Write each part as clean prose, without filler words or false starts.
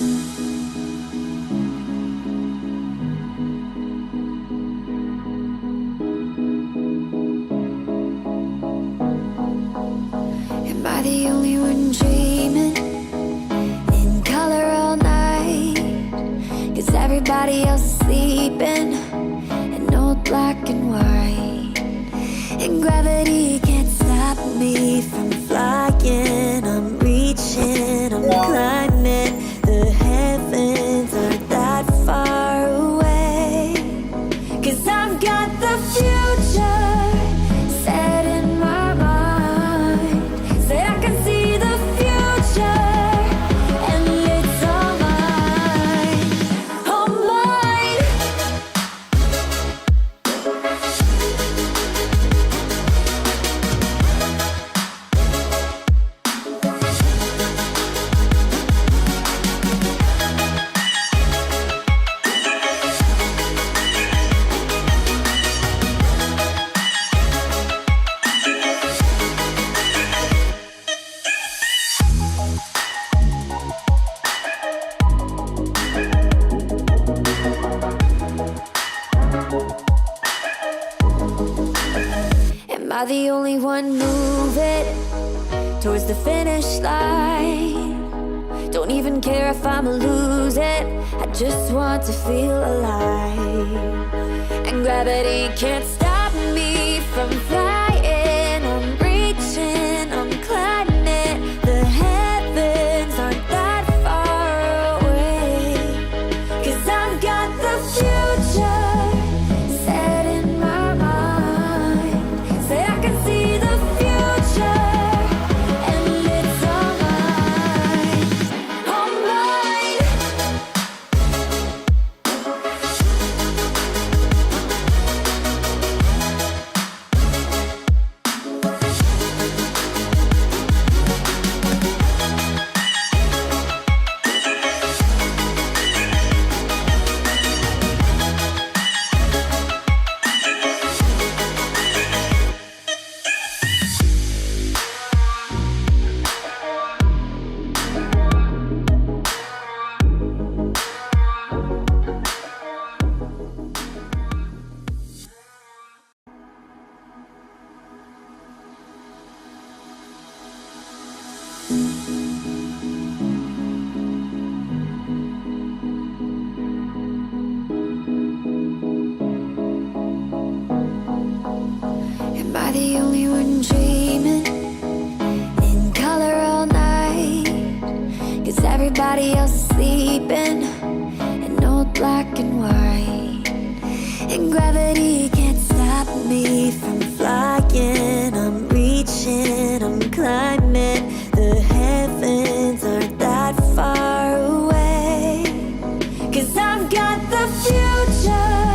Am I the only one dreaming in color all night? 'Cause everybody else is sleeping in old black and white. And gravity can't stop me from flying. I'm reaching, I'm climbing. The heavens aren't that far away. 'Cause I've got the future set in my mind. Say I can see the future, and it's all mine, all mine. Am I the only one moving towards the finish line? Don't even care if I'ma lose it, I just want to feel alive. And gravity can't stop me from flying. I'm reaching, I'm climbing. The heavens aren't that far away. 'Cause I've got the future set in my mind. Say I can see the future, and it's all mine, all mine. Am I the only one dreaming in color all night? 'Cause everybody else is sleeping in old black and white. And gravity can't stop me from flying. I'm reaching, I'm climbing. The heavens aren't that far away. 'Cause I've got the future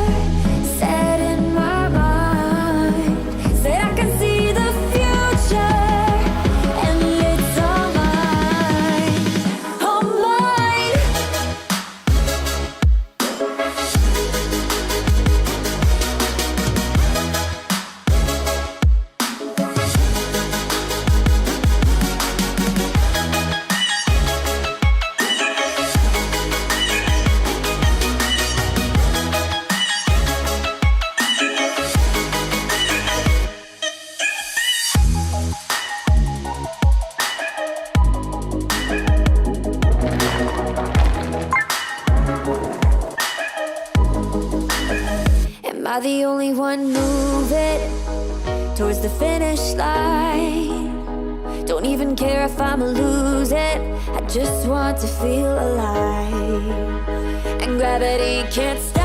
set in my mind. Say I can see the future, and it's all mine, all mine. Am I the only one moving towards the finish line? Don't even care if I'ma lose it, I just want to feel alive. And gravity can't stop